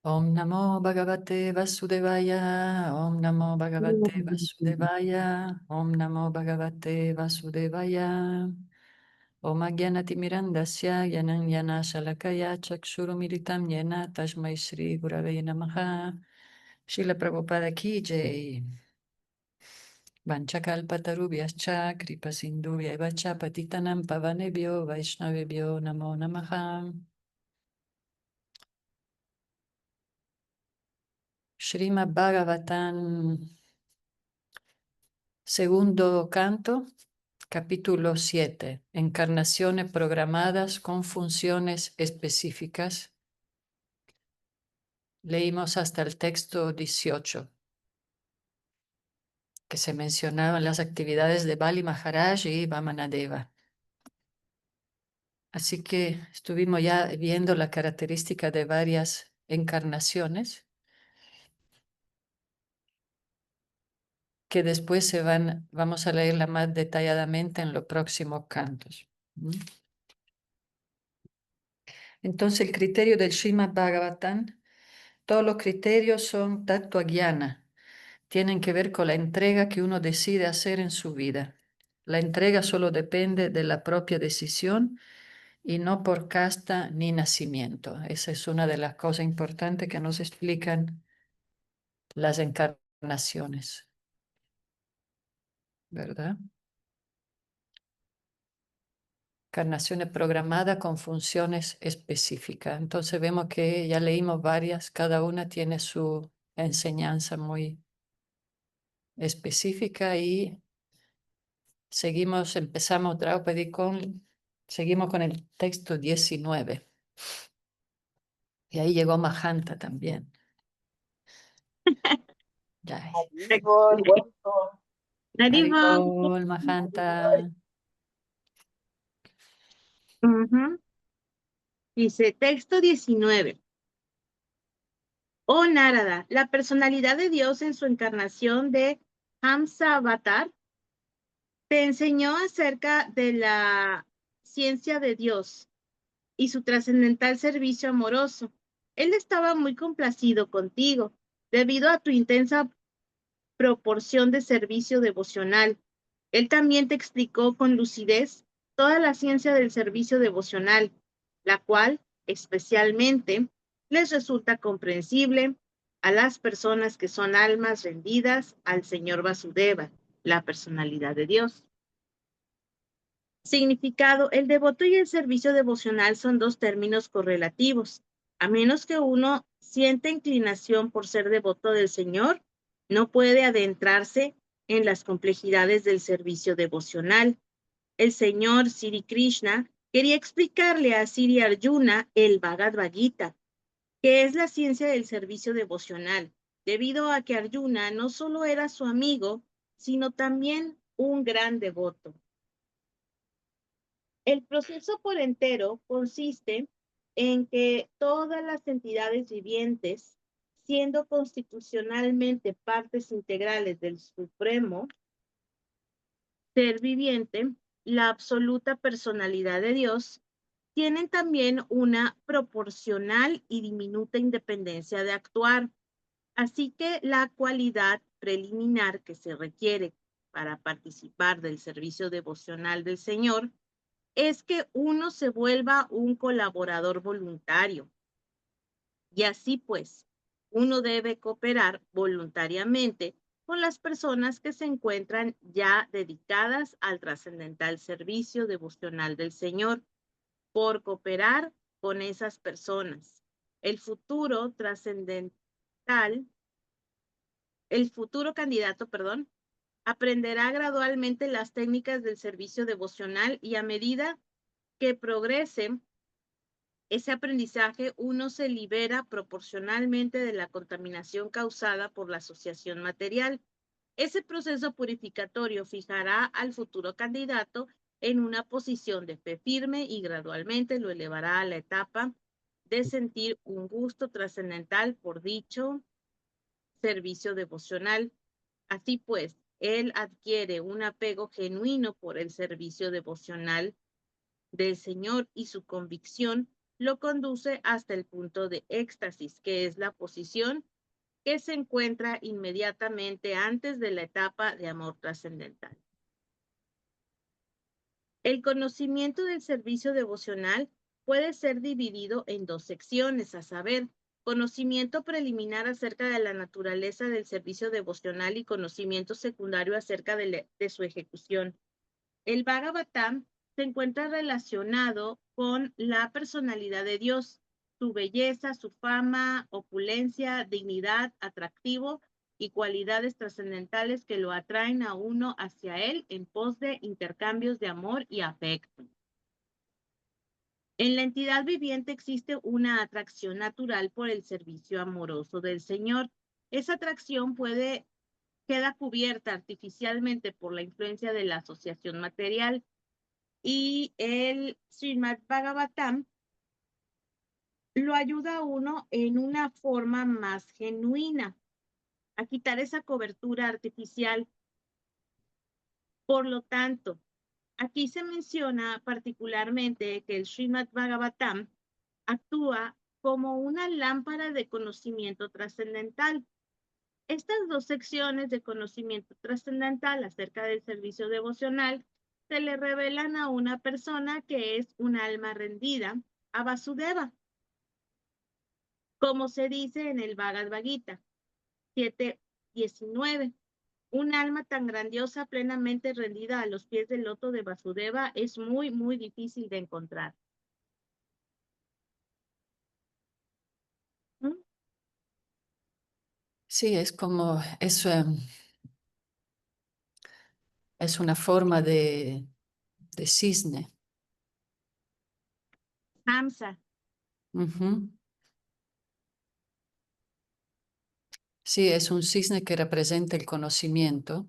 Om Namo Bhagavate Vasudevaya, Om Namo Bhagavate Vasudevaya, Om Namo Bhagavate Vasudevaya. Om Agyanatimirandasya Yananyana Shalakaya Chakshurumiritam Yena Tashmai Shri Gurave Namaha. Srila Prabhupada Ki Jai. Vanchakalpatarubhyascha Kripa Sindhuvya Vacha Patitanam Pavanebhyo Vaishnavebhyo Namo Namaha. Srimad Bhagavatam, segundo canto, capítulo 7. Encarnaciones programadas con funciones específicas. Leímos hasta el texto 18, que se mencionaban las actividades de Bali Maharaj y Vamanadeva. Así que estuvimos ya viendo la característica de varias encarnaciones que después vamos a leerla más detalladamente en los próximos cantos. Entonces, el criterio del Srimad Bhagavatam, todos los criterios son tattva jnana, tienen que ver con la entrega que uno decide hacer en su vida. La entrega solo depende de la propia decisión y no por casta ni nacimiento. Esa es una de las cosas importantes que nos explican las encarnaciones, ¿verdad? Encarnaciones programadas con funciones específicas. Entonces vemos que ya leímos varias, cada una tiene su enseñanza muy específica y empezamos seguimos con el texto 19. Y ahí llegó Mahanta también. Jai. Haribol, welcome. Haribol. Haribol, Mahanta. Dice, texto 19. Oh Narada, la personalidad de Dios en su encarnación de Hamsa Avatar te enseñó acerca de la ciencia de Dios y su trascendental servicio amoroso. Él estaba muy complacido contigo debido a tu intensa proporción de servicio devocional. Él también te explicó con lucidez toda la ciencia del servicio devocional, la cual especialmente les resulta comprensible a las personas que son almas rendidas al Señor Vasudeva, la personalidad de Dios. Significado: el devoto y el servicio devocional son dos términos correlativos. A menos que uno sienta inclinación por ser devoto del Señor, no puede adentrarse en las complejidades del servicio devocional. El Señor Sri Krishna quería explicarle a Sri Arjuna el Bhagavad Gita, que es la ciencia del servicio devocional, debido a que Arjuna no solo era su amigo, sino también un gran devoto. El proceso por entero consiste en que todas las entidades vivientes, siendo constitucionalmente partes integrales del supremo ser viviente, la absoluta personalidad de Dios, tienen también una proporcional y diminuta independencia de actuar. Así que la cualidad preliminar que se requiere para participar del servicio devocional del Señor es que uno se vuelva un colaborador voluntario. Y así pues, uno debe cooperar voluntariamente con las personas que se encuentran ya dedicadas al trascendental servicio devocional del Señor. Por cooperar con esas personas, el futuro candidato, aprenderá gradualmente las técnicas del servicio devocional y a medida que progrese ese aprendizaje, uno se libera proporcionalmente de la contaminación causada por la asociación material. Ese proceso purificatorio fijará al futuro candidato en una posición de fe firme y gradualmente lo elevará a la etapa de sentir un gusto trascendental por dicho servicio devocional. Así pues, él adquiere un apego genuino por el servicio devocional del Señor y su convicción lo conduce hasta el punto de éxtasis, que es la posición que se encuentra inmediatamente antes de la etapa de amor trascendental. El conocimiento del servicio devocional puede ser dividido en dos secciones, a saber, conocimiento preliminar acerca de la naturaleza del servicio devocional y conocimiento secundario acerca de su ejecución. El Bhagavatam se encuentra relacionado con la personalidad de Dios, su belleza, su fama, opulencia, dignidad, atractivo y cualidades trascendentales que lo atraen a uno hacia él en pos de intercambios de amor y afecto. En la entidad viviente existe una atracción natural por el servicio amoroso del Señor. Esa atracción queda cubierta artificialmente por la influencia de la asociación material, y el Srimad Bhagavatam lo ayuda a uno en una forma más genuina a quitar esa cobertura artificial. Por lo tanto, aquí se menciona particularmente que el Srimad Bhagavatam actúa como una lámpara de conocimiento trascendental. Estas dos secciones de conocimiento trascendental acerca del servicio devocional se le revelan a una persona que es un alma rendida a Vasudeva, como se dice en el Bhagavad Gita 7:19. Un alma tan grandiosa, plenamente rendida a los pies del loto de Vasudeva, es muy, muy difícil de encontrar. ¿Mm? Sí, es como, es una forma de cisne. Hamsa. Ujú. Sí, es un cisne que representa el conocimiento.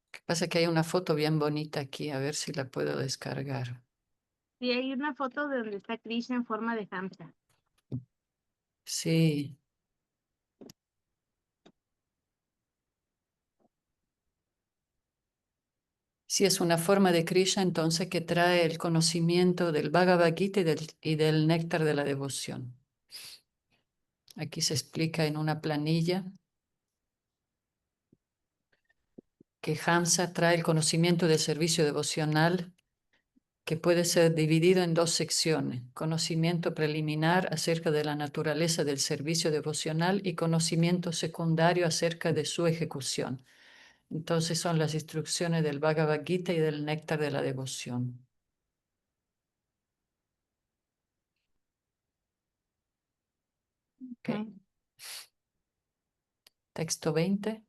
Lo que pasa es que hay una foto bien bonita aquí, a ver si la puedo descargar. Sí, hay una foto de donde está Krishna en forma de Hamsa. Sí. Sí, es una forma de Krishna entonces que trae el conocimiento del Bhagavad Gita y del néctar de la devoción. Aquí se explica en una planilla que Hamsa trae el conocimiento del servicio devocional que puede ser dividido en dos secciones: conocimiento preliminar acerca de la naturaleza del servicio devocional y conocimiento secundario acerca de su ejecución. Entonces son las instrucciones del Bhagavad Gita y del néctar de la devoción. Okay. Texto 20.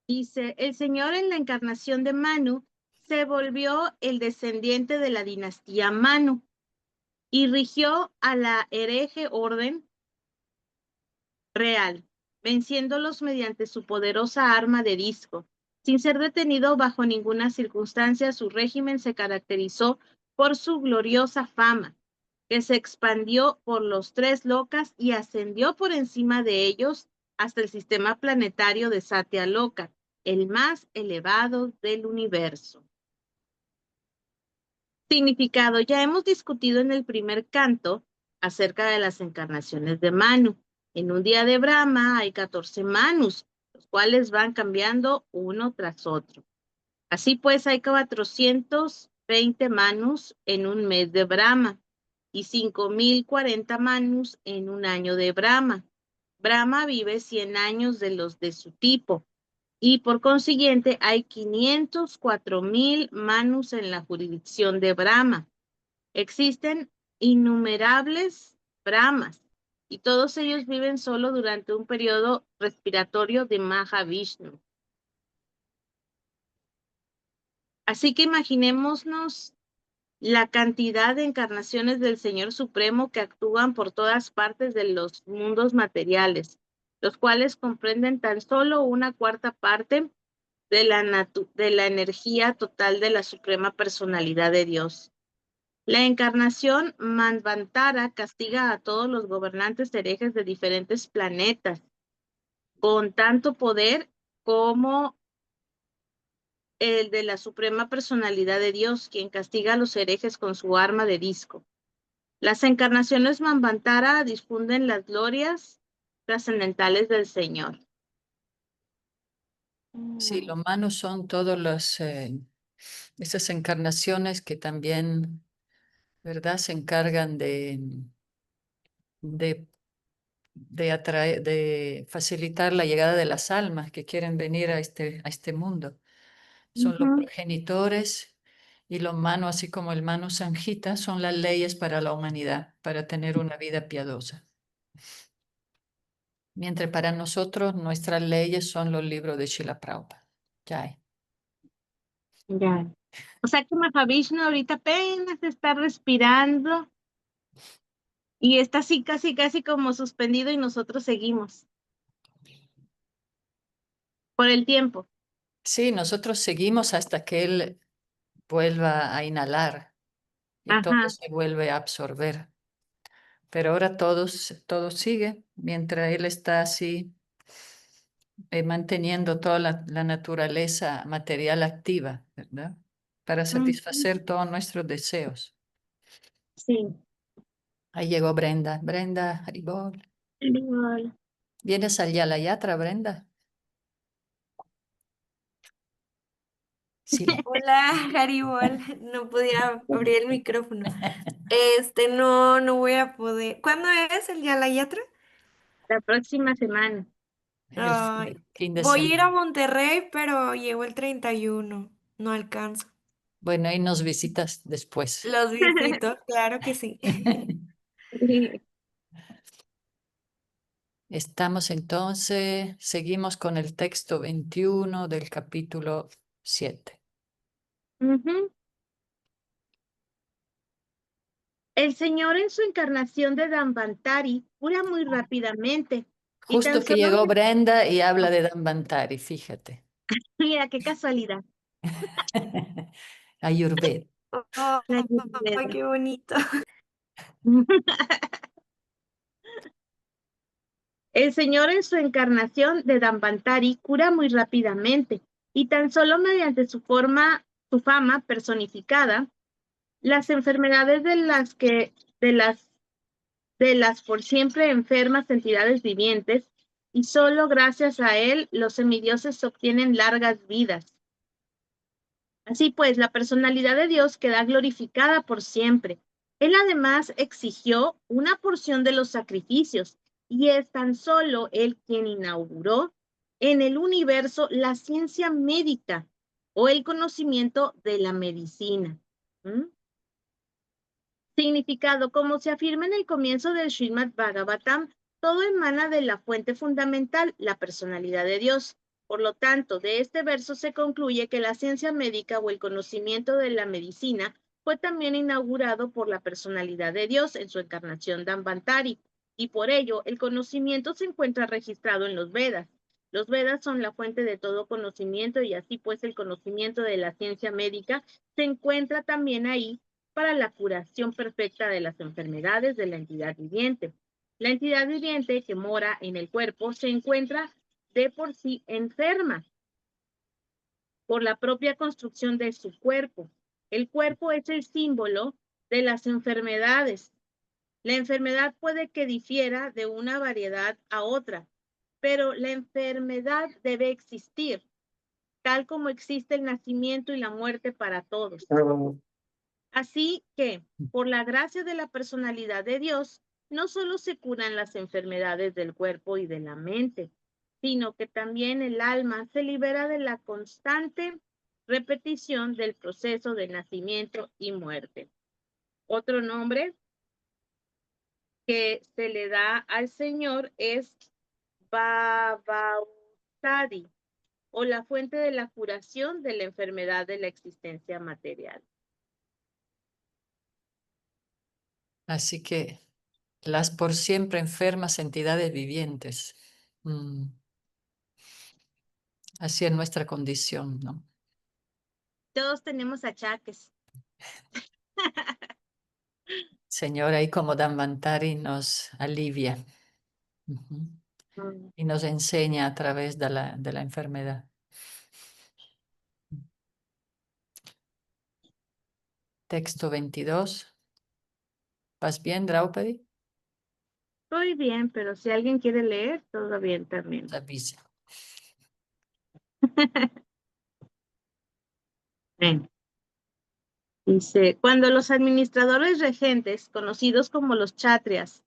Dice, el Señor en la encarnación de Manu se volvió el descendiente de la dinastía Manu y rigió a la hereje orden real, venciéndolos mediante su poderosa arma de disco. Sin ser detenido bajo ninguna circunstancia, su régimen se caracterizó por su gloriosa fama, que se expandió por los tres lokas y ascendió por encima de ellos hasta el sistema planetario de Satya Loka, el más elevado del universo. Significado. Ya hemos discutido en el primer canto acerca de las encarnaciones de Manu. En un día de Brahma hay 14 Manus, los cuales van cambiando uno tras otro. Así pues, hay 420 Manus en un mes de Brahma y 5040 Manus en un año de Brahma. Brahma vive 100 años de los de su tipo, y por consiguiente hay 504,000 Manus en la jurisdicción de Brahma. Existen innumerables Brahmas y todos ellos viven solo durante un periodo respiratorio de Mahavishnu. Así que imaginémonos la cantidad de encarnaciones del Señor Supremo que actúan por todas partes de los mundos materiales, los cuales comprenden tan solo una cuarta parte de la energía total de la Suprema Personalidad de Dios. La encarnación Manvantara castiga a todos los gobernantes herejes de diferentes planetas con tanto poder como el de la Suprema Personalidad de Dios, quien castiga a los herejes con su arma de disco. Las encarnaciones Manvantara difunden las glorias trascendentales del Señor. Sí, los manos son todos esas encarnaciones que también, ¿verdad? Se encargan de, de facilitar la llegada de las almas que quieren venir a este mundo. Son los Ujú. progenitores y los manos, así como el mano Sanjita, son las leyes para la humanidad, para tener una vida piadosa. Mientras para nosotros nuestras leyes son los libros de Srila Prabhupada. Ya. Ya. O sea que Mahavishnu ahorita apenas está respirando y está así casi como suspendido y nosotros seguimos por el tiempo. Sí, nosotros seguimos hasta que él vuelva a inhalar y todo Ajá, se vuelve a absorber. Pero ahora todo sigue mientras él está así manteniendo toda la naturaleza material activa, ¿verdad? Para ujú, satisfacer todos nuestros deseos. sí. Ahí llegó Brenda. Brenda, Haribol. Igual. ¿Vienes al Yatra, Brenda? Sí. Hola, Haribol. No podía abrir el micrófono. No voy a poder. ¿Cuándo es el Yalayatra? La próxima semana. El Ay, fin de voy a ir a semana. Monterrey, pero llego el 31. No alcanzo. Bueno, ahí nos visitas después. Los visito, claro que sí. Estamos entonces, seguimos con el texto 21 del capítulo 7. Ujú. El Señor en su encarnación de Dambantari cura muy rápidamente y tan Justo que solo, llegó Brenda y habla de Dambantari, fíjate. mira qué casualidad. Ayurveda. Oh, La qué Ayurveda. bonito. El Señor en su encarnación de Dambantari cura muy rápidamente y tan solo mediante su fama personificada, las enfermedades de las por siempre enfermas entidades vivientes, y solo gracias a él los semidioses obtienen largas vidas. Así pues, la personalidad de Dios queda glorificada por siempre. Él además exigió una porción de los sacrificios y es tan solo él quien inauguró en el universo la ciencia médica o el conocimiento de la medicina. ¿Mm? Significado, como se afirma en el comienzo del Srimad Bhagavatam, todo emana de la fuente fundamental, la personalidad de Dios. Por lo tanto, de este verso se concluye que la ciencia médica o el conocimiento de la medicina fue también inaugurado por la personalidad de Dios en su encarnación Dambantari, y por ello el conocimiento se encuentra registrado en los Vedas. Los Vedas son la fuente de todo conocimiento y así pues el conocimiento de la ciencia médica se encuentra también ahí para la curación perfecta de las enfermedades de la entidad viviente. La entidad viviente que mora en el cuerpo se encuentra de por sí enferma por la propia construcción de su cuerpo. El cuerpo es el símbolo de las enfermedades. La enfermedad puede que difiera de una variedad a otra, pero la enfermedad debe existir, tal como existe el nacimiento y la muerte para todos. Así que, por la gracia de la personalidad de Dios, no solo se curan las enfermedades del cuerpo y de la mente, sino que también el alma se libera de la constante repetición del proceso de nacimiento y muerte. Otro nombre que se le da al Señor es Bhavautadi, o la fuente de la curación de la enfermedad de la existencia material. Así que las por siempre enfermas entidades vivientes. Mm, Así es nuestra condición, ¿no? Todos tenemos achaques. Señor, ahí como Danvantari nos alivia. Ujú. Mm. y nos enseña a través de la enfermedad. Texto 22. ¿Vas bien, Draupadi? Estoy bien, pero si alguien quiere leer, todo bien también. Avisa. Ven. Dice, cuando los administradores regentes, conocidos como los chatrias,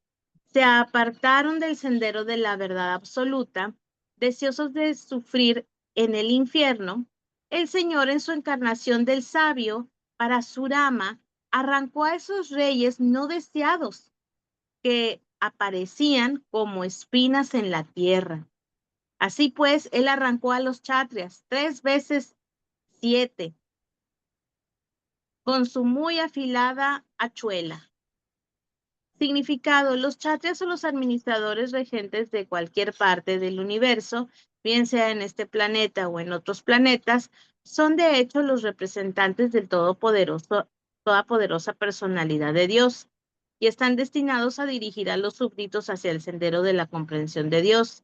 se apartaron del sendero de la verdad absoluta, deseosos de sufrir en el infierno, el Señor en su encarnación del sabio, Parasurama, arrancó a esos reyes no deseados que aparecían como espinas en la tierra. Así pues, él arrancó a los chatrias 3 veces 7 con su muy afilada hachuela. Significado: los chatrias son los administradores regentes de cualquier parte del universo, bien sea en este planeta o en otros planetas. Son de hecho los representantes del todopoderosa personalidad de Dios y están destinados a dirigir a los súbditos hacia el sendero de la comprensión de Dios.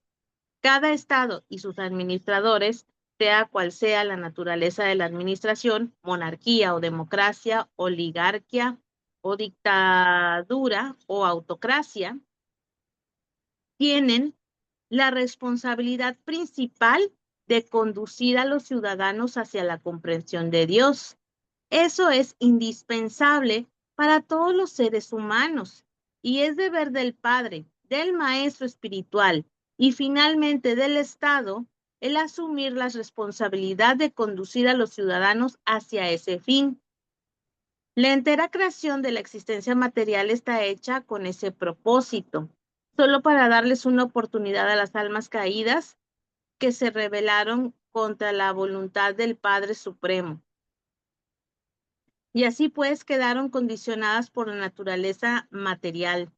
Cada estado y sus administradores, sea cual sea la naturaleza de la administración, monarquía o democracia, oligarquía o dictadura o autocracia, tienen la responsabilidad principal de conducir a los ciudadanos hacia la comprensión de Dios. Eso es indispensable para todos los seres humanos y es deber del Padre, del Maestro espiritual y finalmente del Estado el asumir la responsabilidad de conducir a los ciudadanos hacia ese fin. La entera creación de la existencia material está hecha con ese propósito, solo para darles una oportunidad a las almas caídas que se rebelaron contra la voluntad del Padre Supremo. Y así pues quedaron condicionadas por la naturaleza material.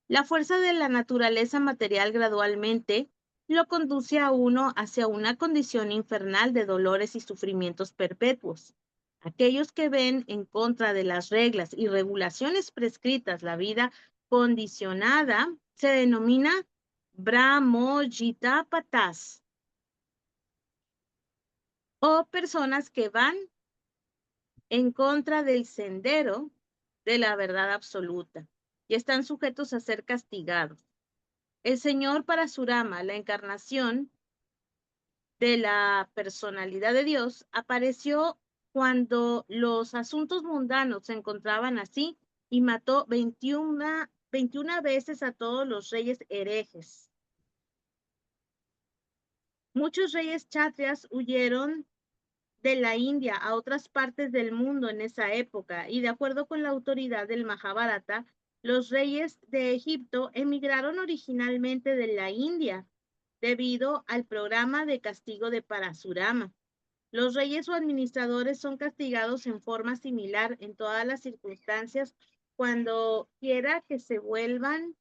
La fuerza de la naturaleza material gradualmente lo conduce a uno hacia una condición infernal de dolores y sufrimientos perpetuos. Aquellos que ven en contra de las reglas y regulaciones prescritas la vida condicionada se denomina Brahmojitapatas, o personas que van en contra del sendero de la verdad absoluta y están sujetos a ser castigados. El Señor Parasurama, la encarnación de la personalidad de Dios, apareció cuando los asuntos mundanos se encontraban así y mató 21 veces a todos los reyes herejes. Muchos reyes chatrias huyeron de la India a otras partes del mundo en esa época, y de acuerdo con la autoridad del Mahabharata, los reyes de Egipto emigraron originalmente de la India debido al programa de castigo de Parasurama. Los reyes o administradores son castigados en forma similar en todas las circunstancias cuando quiera que se vuelven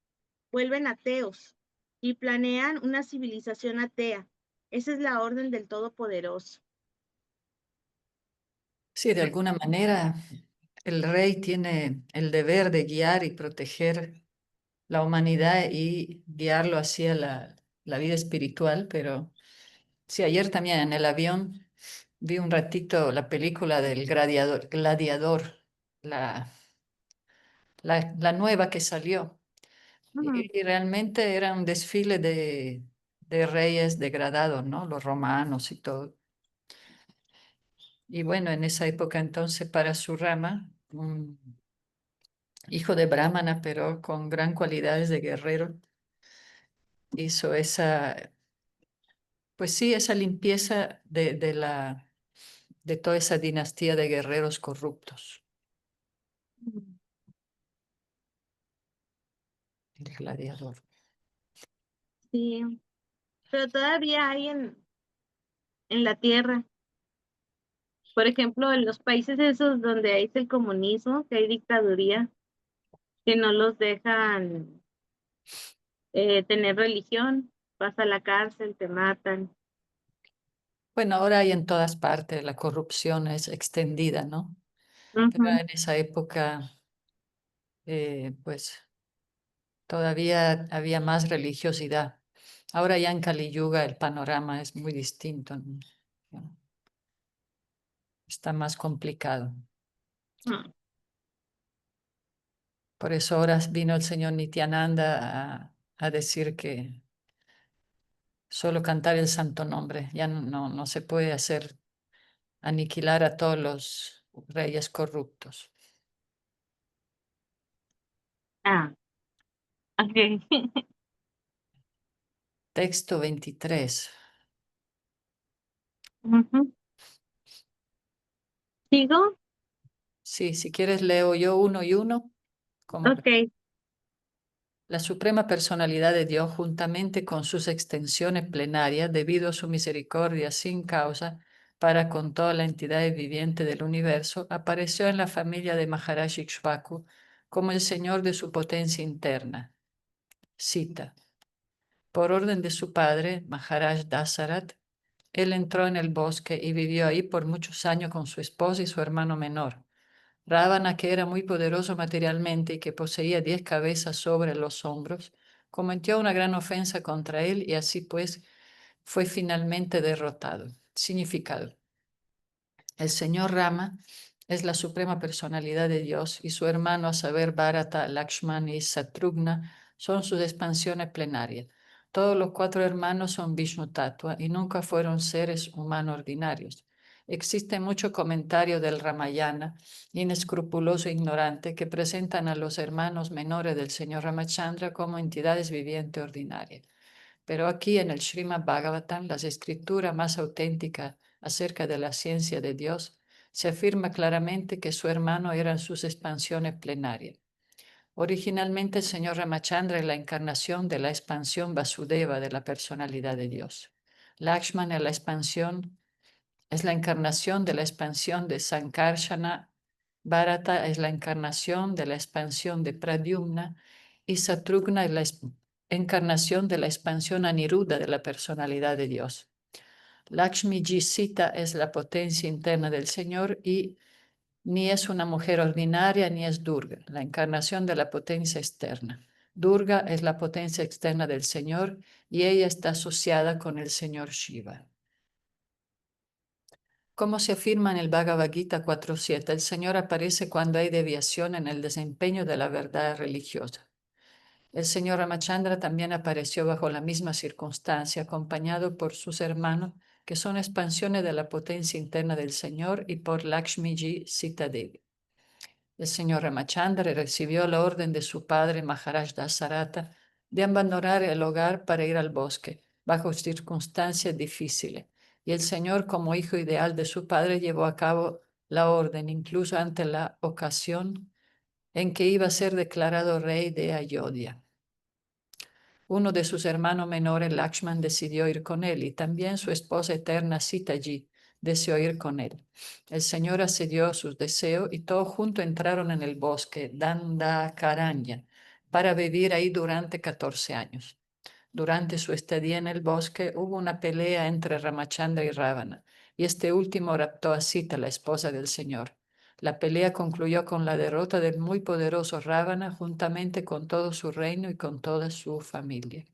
ateos y planean una civilización atea. Esa es la orden del Todopoderoso. Sí, de alguna manera el rey tiene el deber de guiar y proteger la humanidad y guiarlo hacia la vida espiritual, pero sí, ayer también en el avión vi un ratito la película del Gladiador, la, la nueva que salió, y realmente era un desfile de reyes degradados, ¿no? Los romanos y todo. Y bueno, en esa época entonces Parasurama, un hijo de Brahmana, pero con gran cualidades de guerrero, hizo esa, pues sí, esa limpieza de toda esa dinastía de guerreros corruptos, el gladiador. Sí, pero todavía hay en la tierra. Por ejemplo, en los países esos donde hay el comunismo, que hay dictaduría, que no los dejan tener religión, vas a la cárcel, te matan. Bueno, ahora hay en todas partes, la corrupción es extendida, ¿no? Pero Ujú. en esa época, pues todavía había más religiosidad. Ahora ya en Kali Yuga el panorama es muy distinto, ¿no? Está más complicado. Ah, Por eso ahora vino el señor Nityananda a decir que solo cantar el santo nombre, ya no se puede hacer aniquilar a todos los reyes corruptos. ah, ok. Texto 23. Ujú. ¿Sigo? Sí, si quieres leo yo uno y uno. Como Ok. la suprema personalidad de Dios, juntamente con sus extensiones plenarias, debido a su misericordia sin causa para con toda la entidad viviente del universo, apareció en la familia de Maharaj Ikshvaku como el Señor de su potencia interna. Cita. Por orden de su padre, Maharaj Dasarat, él entró en el bosque y vivió ahí por muchos años con su esposa y su hermano menor. Ravana, que era muy poderoso materialmente y que poseía 10 cabezas sobre los hombros, cometió una gran ofensa contra él y así pues fue finalmente derrotado. Significado. El señor Rama es la suprema personalidad de Dios y su hermano, a saber, Bharata, Lakshmana y Satrugna, son sus expansiones plenarias. Todos los 4 hermanos son Vishnu Tattva y nunca fueron seres humanos ordinarios. Existe mucho comentario del Ramayana, inescrupuloso e ignorante, que presentan a los hermanos menores del señor Ramachandra como entidades vivientes ordinarias. Pero aquí en el Srimad Bhagavatam, las escrituras más auténticas acerca de la ciencia de Dios, se afirma claramente que su hermano eran sus expansiones plenarias. Originalmente el señor Ramachandra es la encarnación de la expansión Vasudeva de la personalidad de Dios. Lakshmana es la encarnación de la expansión de Sankarsana, Bharata es la encarnación de la expansión de Pradyumna y Satrugna es la encarnación de la expansión Aniruddha de la personalidad de Dios. Lakshmi Ji Sita es la potencia interna del Señor y ni es una mujer ordinaria ni es Durga, la encarnación de la potencia externa. Durga es la potencia externa del Señor y ella está asociada con el Señor Shiva. Como se afirma en el Bhagavad Gita 4.7, el Señor aparece cuando hay deviación en el desempeño de la verdad religiosa. El señor Ramachandra también apareció bajo la misma circunstancia, acompañado por sus hermanos, que son expansiones de la potencia interna del Señor, y por Lakshmiji Sita Devi. El señor Ramachandra recibió la orden de su padre Maharaj Dasarata de abandonar el hogar para ir al bosque, bajo circunstancias difíciles, y el señor, como hijo ideal de su padre, llevó a cabo la orden, incluso ante la ocasión en que iba a ser declarado rey de Ayodhya. Uno de sus hermanos menores, Lakshman, decidió ir con él y también su esposa eterna, Sitaji, deseó ir con él. El Señor accedió a sus deseos y todos juntos entraron en el bosque Dandakaranya para vivir ahí durante 14 años. Durante su estadía en el bosque hubo una pelea entre Ramachandra y Ravana, y este último raptó a Sita, la esposa del Señor. La pelea concluyó con la derrota del muy poderoso Ravana juntamente con todo su reino y con toda su familia.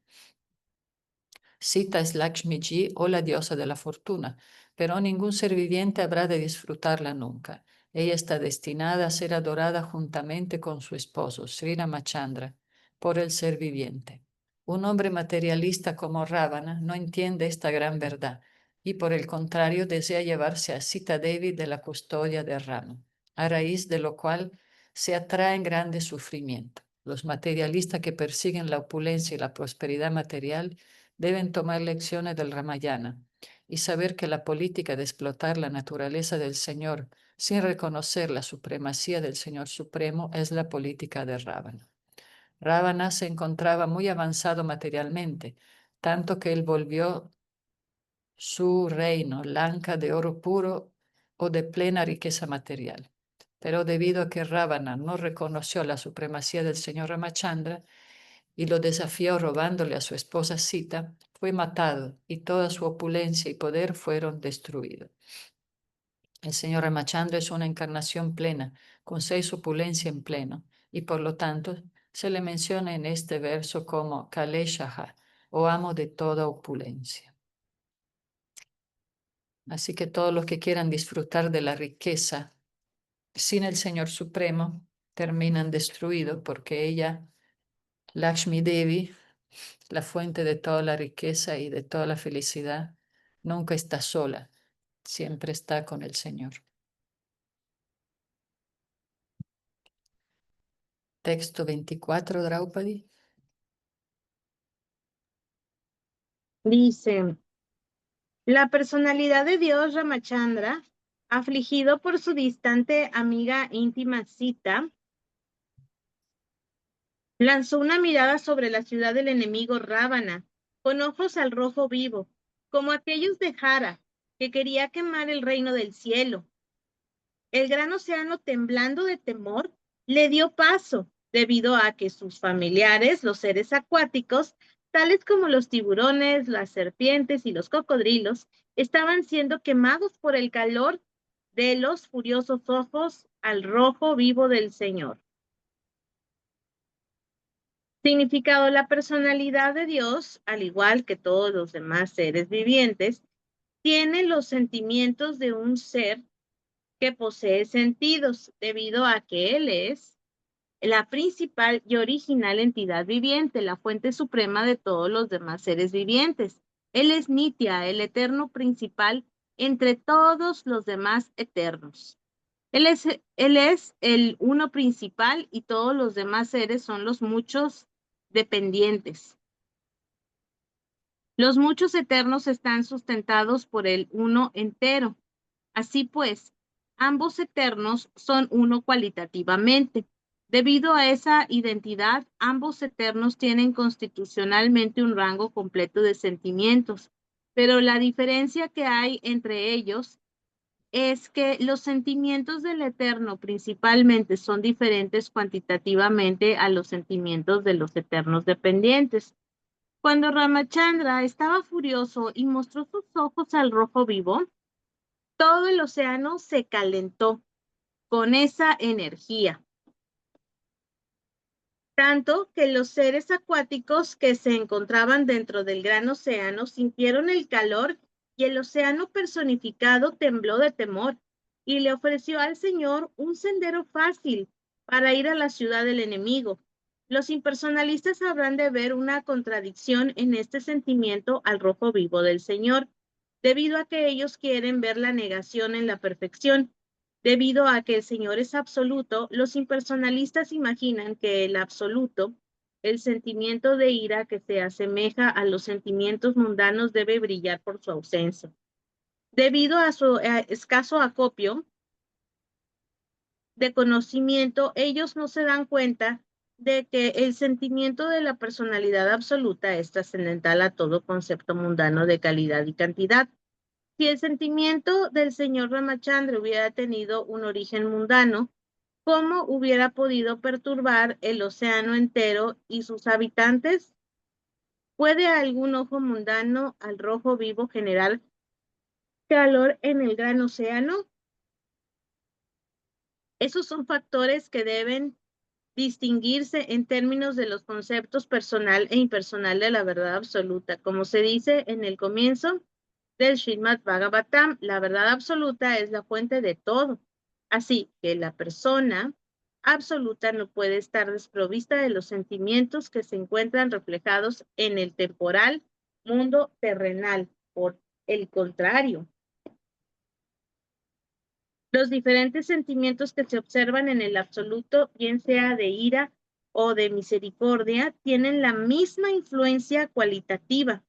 Sita es Lakshmiji o la diosa de la fortuna, pero ningún ser viviente habrá de disfrutarla nunca. Ella está destinada a ser adorada juntamente con su esposo, Sri Ramachandra, por el ser viviente. Un hombre materialista como Ravana no entiende esta gran verdad y por el contrario desea llevarse a Sita Devi de la custodia de Rama, a raíz de lo cual se atraen grandes sufrimientos. Los materialistas que persiguen la opulencia y la prosperidad material deben tomar lecciones del Ramayana y saber que la política de explotar la naturaleza del Señor sin reconocer la supremacía del Señor Supremo es la política de Ravana. Ravana se encontraba muy avanzado materialmente, tanto que él volvió su reino, Lanka, de oro puro o de plena riqueza material. Pero debido a que Ravana no reconoció la supremacía del señor Ramachandra y lo desafió robándole a su esposa Sita, fue matado y toda su opulencia y poder fueron destruidos. El señor Ramachandra es una encarnación plena, con 6 opulencias en pleno, y por lo tanto se le menciona en este verso como Kaleshaha, o amo de toda opulencia. Así que todos los que quieran disfrutar de la riqueza sin el Señor Supremo terminan destruidos porque ella, Lakshmi Devi, la fuente de toda la riqueza y de toda la felicidad, nunca está sola, siempre está con el Señor. Texto 24, Draupadi. Dice, la personalidad de Dios Ramachandra, afligido por su distante amiga íntima Sita, lanzó una mirada sobre la ciudad del enemigo Rávana, con ojos al rojo vivo, como aquellos de Jara, que quería quemar el reino del cielo. El gran océano, temblando de temor, le dio paso, debido a que sus familiares, los seres acuáticos, tales como los tiburones, las serpientes y los cocodrilos, estaban siendo quemados por el calor de los furiosos ojos al rojo vivo del Señor. Significado: la personalidad de Dios, al igual que todos los demás seres vivientes, tiene los sentimientos de un ser que posee sentidos, debido a que Él es la principal y original entidad viviente, la fuente suprema de todos los demás seres vivientes. Él es Nitya, el eterno principal entre todos los demás eternos. Él es el uno principal y todos los demás seres son los muchos dependientes. Los muchos eternos están sustentados por el uno entero. Así pues, ambos eternos son uno cualitativamente. Debido a esa identidad, ambos eternos tienen constitucionalmente un rango completo de sentimientos, pero la diferencia que hay entre ellos es que los sentimientos del eterno principalmente son diferentes cuantitativamente a los sentimientos de los eternos dependientes. Cuando Ramachandra estaba furioso y mostró sus ojos al rojo vivo, todo el océano se calentó con esa energía, tanto que los seres acuáticos que se encontraban dentro del gran océano sintieron el calor y el océano personificado tembló de temor y le ofreció al Señor un sendero fácil para ir a la ciudad del enemigo. Los impersonalistas habrán de ver una contradicción en este sentimiento al rojo vivo del Señor, debido a que ellos quieren ver la negación en la perfección. Debido a que el Señor es absoluto, los impersonalistas imaginan que el absoluto, el sentimiento de ira que se asemeja a los sentimientos mundanos, debe brillar por su ausencia. Debido a su escaso acopio de conocimiento, ellos no se dan cuenta de que el sentimiento de la personalidad absoluta es trascendental a todo concepto mundano de calidad y cantidad. Si el sentimiento del señor Ramachandra hubiera tenido un origen mundano, ¿cómo hubiera podido perturbar el océano entero y sus habitantes? ¿Puede algún ojo mundano al rojo vivo generar calor en el gran océano? Esos son factores que deben distinguirse en términos de los conceptos personal e impersonal de la verdad absoluta. Como se dice en el comienzo del Srimad Bhagavatam, la verdad absoluta es la fuente de todo. Así que la persona absoluta no puede estar desprovista de los sentimientos que se encuentran reflejados en el temporal mundo terrenal. Por el contrario, los diferentes sentimientos que se observan en el absoluto, bien sea de ira o de misericordia, tienen la misma influencia cualitativa.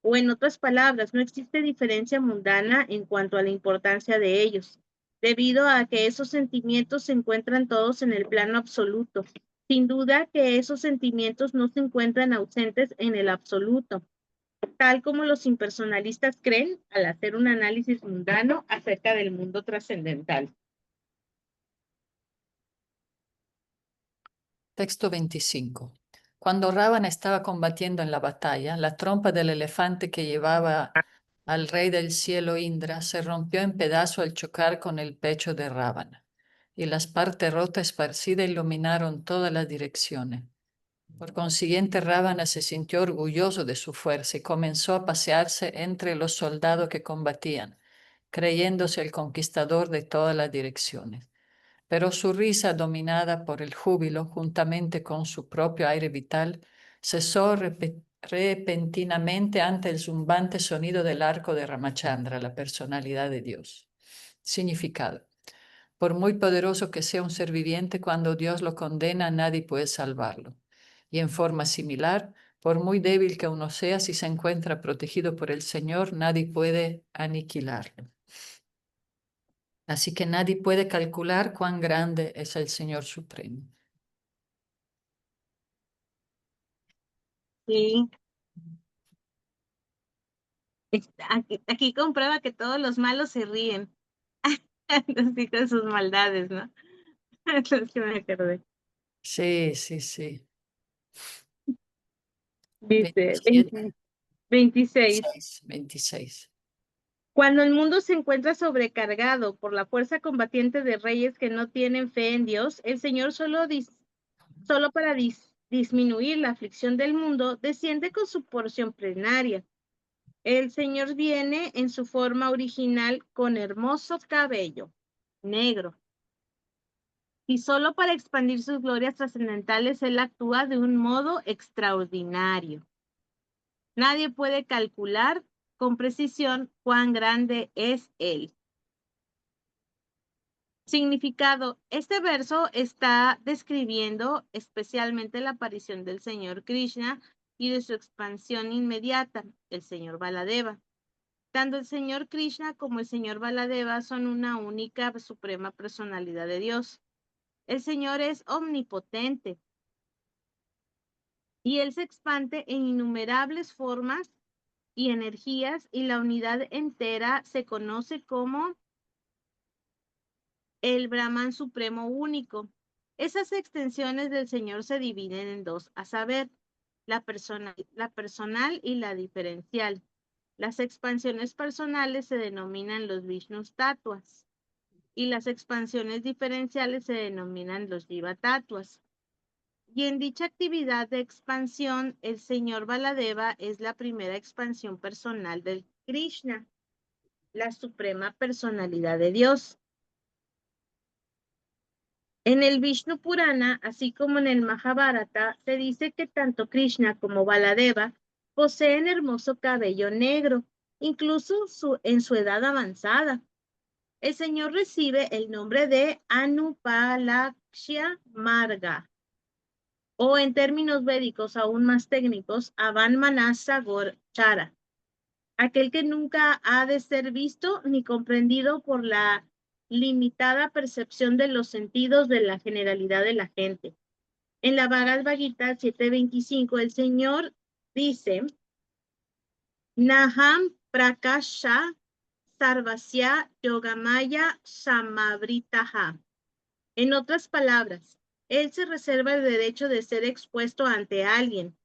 O en otras palabras, no existe diferencia mundana en cuanto a la importancia de ellos, debido a que esos sentimientos se encuentran todos en el plano absoluto. Sin duda que esos sentimientos no se encuentran ausentes en el absoluto, tal como los impersonalistas creen al hacer un análisis mundano acerca del mundo trascendental. Texto 25. Cuando Ravana estaba combatiendo en la batalla, la trompa del elefante que llevaba al rey del cielo Indra se rompió en pedazos al chocar con el pecho de Ravana, y las partes rotas esparcidas iluminaron todas las direcciones. Por consiguiente, Ravana se sintió orgulloso de su fuerza y comenzó a pasearse entre los soldados que combatían, creyéndose el conquistador de todas las direcciones. Pero su risa, dominada por el júbilo, juntamente con su propio aire vital, cesó repentinamente ante el zumbante sonido del arco de Ramachandra, la personalidad de Dios. Significado. Por muy poderoso que sea un ser viviente, cuando Dios lo condena, nadie puede salvarlo. Y en forma similar, por muy débil que uno sea, si se encuentra protegido por el Señor, nadie puede aniquilarlo. Así que nadie puede calcular cuán grande es el Señor Supremo. Sí. Aquí comprueba que todos los malos se ríen. Los hijos de sus maldades, ¿no? Es lo que me acordé. Sí, sí, sí. Dice 27, 26. 26. Cuando el mundo se encuentra sobrecargado por la fuerza combatiente de reyes que no tienen fe en Dios, el Señor solo para disminuir la aflicción del mundo, desciende con su porción plenaria. El Señor viene en su forma original con hermoso cabello negro. Y solo para expandir sus glorias trascendentales, Él actúa de un modo extraordinario. Nadie puede calcular con precisión cuán grande es Él. Significado. Este verso está describiendo especialmente la aparición del Señor Krishna y de su expansión inmediata, el Señor Baladeva. Tanto el Señor Krishna como el Señor Baladeva son una única suprema personalidad de Dios. El Señor es omnipotente y Él se expande en innumerables formas y energías, y la unidad entera se conoce como el Brahman Supremo Único. Esas extensiones del Señor se dividen en dos, a saber, la personal y la diferencial. Las expansiones personales se denominan los Vishnus Tattvas y las expansiones diferenciales se denominan los Jiva Tattvas. Y en dicha actividad de expansión, el Señor Baladeva es la primera expansión personal del Krishna, la suprema personalidad de Dios. En el Vishnu Purana, así como en el Mahabharata, se dice que tanto Krishna como Baladeva poseen hermoso cabello negro, incluso en su edad avanzada. El Señor recibe el nombre de Anupalakshya Marga, o en términos védicos aún más técnicos, Avan Manasa Gorchara, aquel que nunca ha de ser visto ni comprendido por la limitada percepción de los sentidos de la generalidad de la gente. En la Bhagavad Gita 7:25, el Señor dice, Naham Prakasha Sarvasya Yogamaya Samavritaha. En otras palabras, Él se reserva el derecho de ser expuesto ante alguien.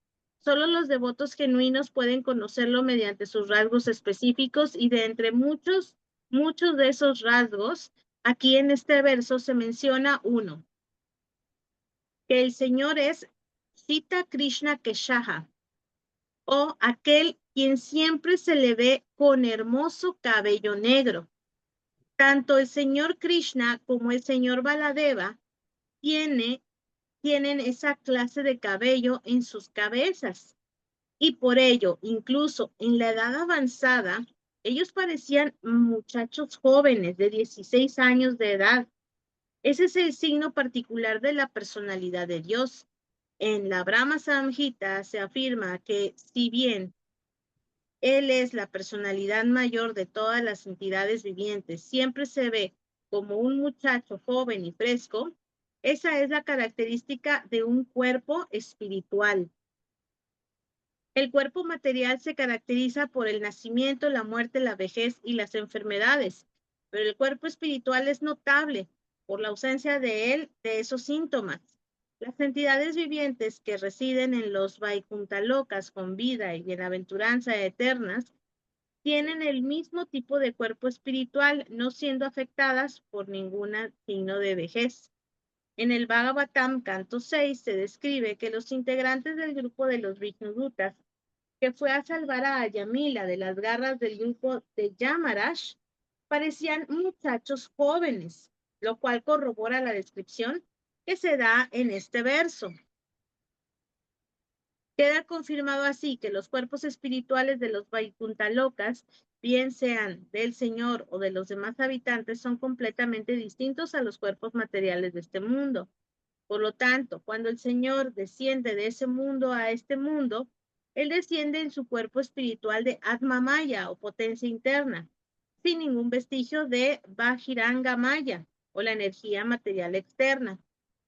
Solo los devotos genuinos pueden conocerlo mediante sus rasgos específicos, y de entre muchos de esos rasgos, aquí en este verso se menciona uno, que el Señor es Sita Krishna Keshaha, o aquel quien siempre se le ve con hermoso cabello negro. Tanto el Señor Krishna como el Señor Baladeva tienen esa clase de cabello en sus cabezas. Y por ello, incluso en la edad avanzada, ellos parecían muchachos jóvenes de 16 años de edad. Ese es el signo particular de la personalidad de Dios. En la Brahma Samhita se afirma que si bien Él es la personalidad mayor de todas las entidades vivientes, siempre se ve como un muchacho joven y fresco. Esa es la característica de un cuerpo espiritual. El cuerpo material se caracteriza por el nacimiento, la muerte, la vejez y las enfermedades, pero el cuerpo espiritual es notable por la ausencia de esos síntomas. Las entidades vivientes que residen en los Vaikuntalokas con vida y bienaventuranza eternas tienen el mismo tipo de cuerpo espiritual, no siendo afectadas por ningún signo de vejez. En el Bhagavatam, canto 6, se describe que los integrantes del grupo de los Vishnudutas, que fue a salvar a Ayamila de las garras del grupo de Yamaraj, parecían muchachos jóvenes, lo cual corrobora la descripción que se da en este verso. Queda confirmado así que los cuerpos espirituales de los Vaikuntha Lokas, bien sean del Señor o de los demás habitantes, son completamente distintos a los cuerpos materiales de este mundo. Por lo tanto, cuando el Señor desciende de ese mundo a este mundo, Él desciende en su cuerpo espiritual de Atma Maya o potencia interna, sin ningún vestigio de Bajiranga Maya o la energía material externa.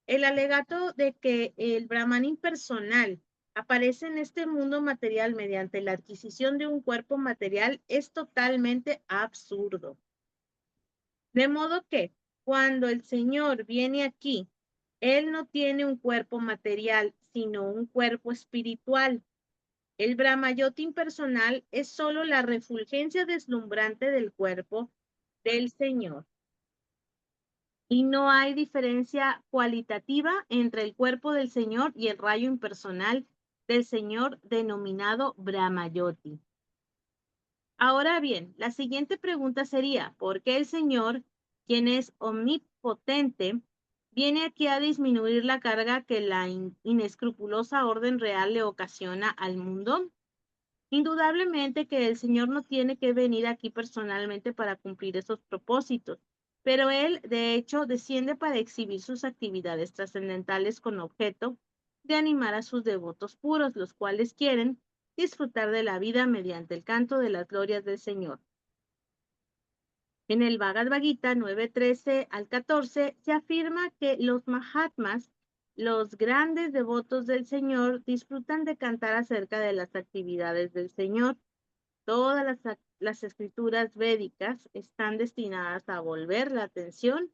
El alegato de que el Brahman impersonal aparece en este mundo material mediante la adquisición de un cuerpo material es totalmente absurdo. De modo que cuando el Señor viene aquí, Él no tiene un cuerpo material, sino un cuerpo espiritual. El Brahmayoti impersonal es solo la refulgencia deslumbrante del cuerpo del Señor. Y no hay diferencia cualitativa entre el cuerpo del Señor y el rayo impersonal del Señor denominado Brahmayoti. Ahora bien, la siguiente pregunta sería, ¿por qué el Señor, quien es omnipotente, viene aquí a disminuir la carga que la inescrupulosa orden real le ocasiona al mundo? Indudablemente que el Señor no tiene que venir aquí personalmente para cumplir esos propósitos, pero Él, de hecho, desciende para exhibir sus actividades trascendentales con objeto de animar a sus devotos puros, los cuales quieren disfrutar de la vida mediante el canto de las glorias del Señor. En el Bhagavad Gita 9:13 al 14 se afirma que los Mahatmas, los grandes devotos del Señor, disfrutan de cantar acerca de las actividades del Señor. Todas las escrituras védicas están destinadas a volver la atención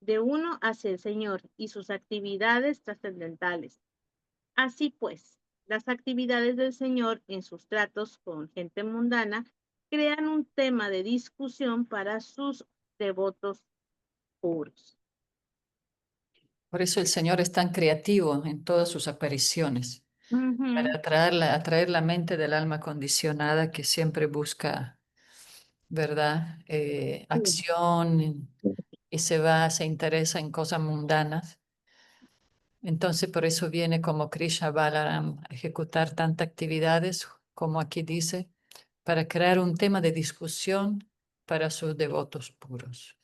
de uno hacia el Señor y sus actividades trascendentales. Así pues, las actividades del Señor en sus tratos con gente mundana crean un tema de discusión para sus devotos puros. Por eso el Señor es tan creativo en todas sus apariciones, para atraer la mente del alma condicionada que siempre busca, ¿verdad? Acción y se interesa en cosas mundanas. Entonces, por eso viene como Krishna Balaram a ejecutar tantas actividades, como aquí dice, para crear un tema de discusión para sus devotos puros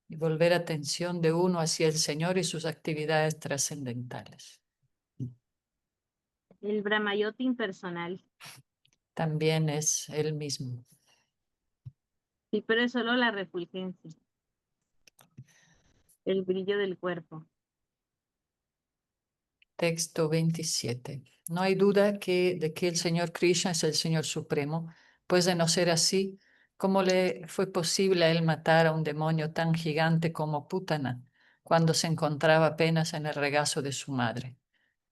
y volver atención de uno hacia el Señor y sus actividades trascendentales. El Brahmayoti impersonal. También es el mismo. Sí, pero es solo la refulgencia, el brillo del cuerpo. Texto 27. No hay duda de que el Señor Krishna es el Señor Supremo, pues de no ser así, ¿cómo le fue posible a él matar a un demonio tan gigante como Putana cuando se encontraba apenas en el regazo de su madre?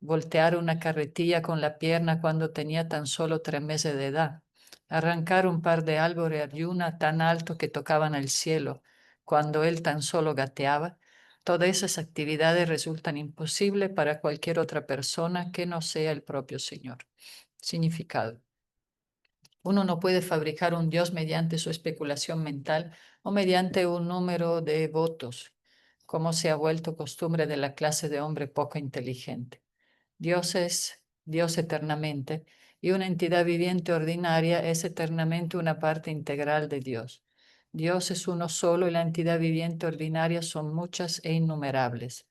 Voltear una carretilla con la pierna cuando tenía tan solo 3 meses de edad, arrancar un par de árboles ayuna tan alto que tocaban el cielo cuando él tan solo gateaba. Todas esas actividades resultan imposibles para cualquier otra persona que no sea el propio Señor. Significado. Uno no puede fabricar un Dios mediante su especulación mental o mediante un número de votos, como se ha vuelto costumbre de la clase de hombre poco inteligente. Dios es Dios eternamente y una entidad viviente ordinaria es eternamente una parte integral de Dios. Dios es uno solo y la entidad viviente ordinaria son muchas e innumerables.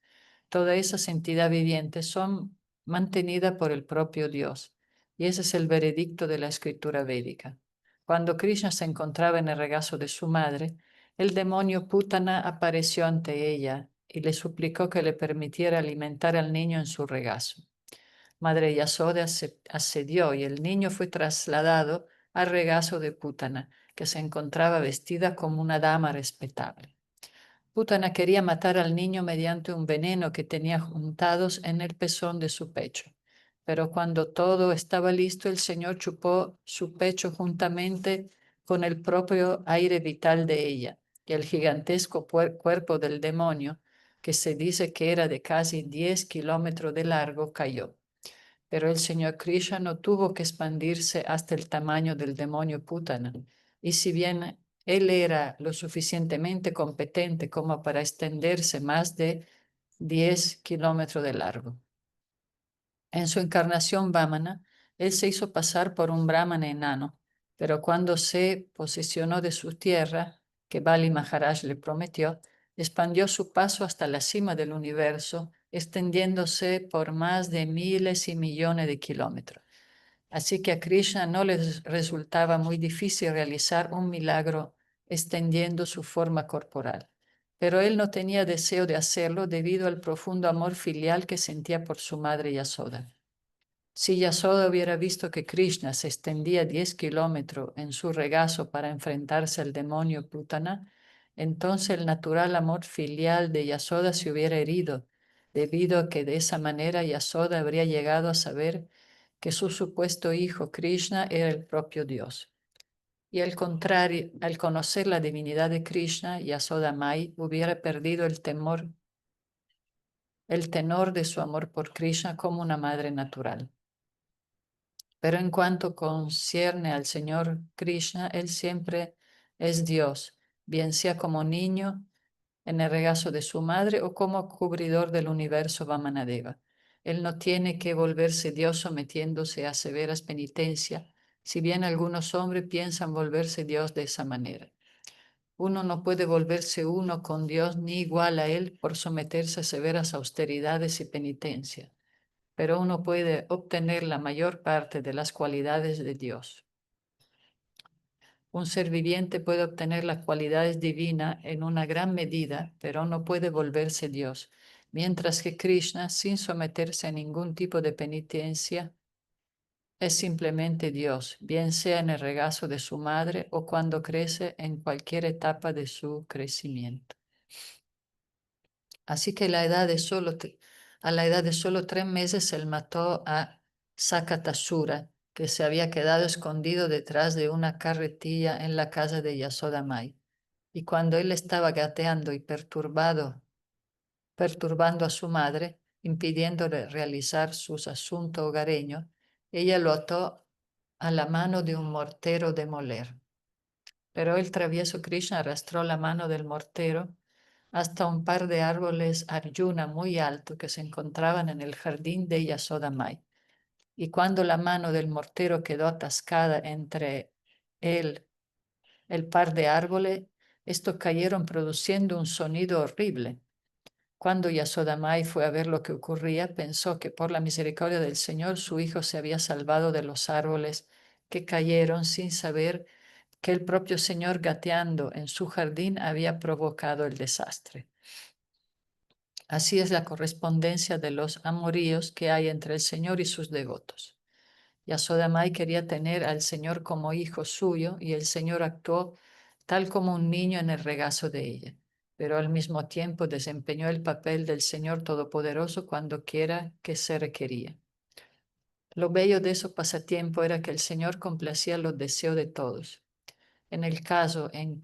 Todas esas entidades vivientes son mantenidas por el propio Dios y ese es el veredicto de la escritura védica. Cuando Krishna se encontraba en el regazo de su madre, el demonio Putana apareció ante ella y le suplicó que le permitiera alimentar al niño en su regazo. Madre Yasoda accedió y el niño fue trasladado al regazo de Putana, que se encontraba vestida como una dama respetable. Putana quería matar al niño mediante un veneno que tenía juntados en el pezón de su pecho. Pero cuando todo estaba listo, el Señor chupó su pecho juntamente con el propio aire vital de ella, y el gigantesco cuerpo del demonio que se dice que era de casi 10 kilómetros de largo, cayó. Pero el señor Krishna no tuvo que expandirse hasta el tamaño del demonio Putana. Y si bien él era lo suficientemente competente como para extenderse más de 10 kilómetros de largo. En su encarnación Vamana, él se hizo pasar por un brahmana enano, pero cuando se posesionó de su tierra, que Bali Maharaj le prometió, expandió su paso hasta la cima del universo, extendiéndose por más de miles y millones de kilómetros. Así que a Krishna no le resultaba muy difícil realizar un milagro extendiendo su forma corporal. Pero él no tenía deseo de hacerlo debido al profundo amor filial que sentía por su madre Yasoda. Si Yasoda hubiera visto que Krishna se extendía 10 kilómetros en su regazo para enfrentarse al demonio Putana, entonces el natural amor filial de Yasoda se hubiera herido, debido a que de esa manera Yasoda habría llegado a saber que su supuesto hijo Krishna era el propio Dios. Y al contrario, al conocer la divinidad de Krishna, Yasoda Mai hubiera perdido el tenor de su amor por Krishna como una madre natural. Pero en cuanto concierne al Señor Krishna, Él siempre es Dios, bien sea como niño en el regazo de su madre o como cubridor del universo Vamanadeva. Él no tiene que volverse Dios sometiéndose a severas penitencias, si bien algunos hombres piensan volverse Dios de esa manera. Uno no puede volverse uno con Dios ni igual a Él por someterse a severas austeridades y penitencias, pero uno puede obtener la mayor parte de las cualidades de Dios. Un ser viviente puede obtener las cualidades divinas en una gran medida, pero no puede volverse Dios, mientras que Krishna, sin someterse a ningún tipo de penitencia, es simplemente Dios, bien sea en el regazo de su madre o cuando crece en cualquier etapa de su crecimiento. Así que a la edad de solo 3 meses, él mató a Sakatasura, que se había quedado escondido detrás de una carretilla en la casa de Yasoda Mai. Y cuando él estaba gateando y perturbando a su madre, impidiéndole realizar sus asuntos hogareños, ella lo ató a la mano de un mortero de moler. Pero el travieso Krishna arrastró la mano del mortero hasta un par de árboles Arjuna muy altos que se encontraban en el jardín de Yasoda Mai. Y cuando la mano del mortero quedó atascada entre el par de árboles, estos cayeron produciendo un sonido horrible. Cuando Yasoda Mai fue a ver lo que ocurría, pensó que por la misericordia del Señor su hijo se había salvado de los árboles que cayeron sin saber que el propio Señor gateando en su jardín había provocado el desastre. Así es la correspondencia de los amoríos que hay entre el Señor y sus devotos. Yasoda Mai quería tener al Señor como hijo suyo y el Señor actuó tal como un niño en el regazo de ella, pero al mismo tiempo desempeñó el papel del Señor Todopoderoso cuando quiera que se requería. Lo bello de su pasatiempo era que el Señor complacía los deseos de todos. En el caso en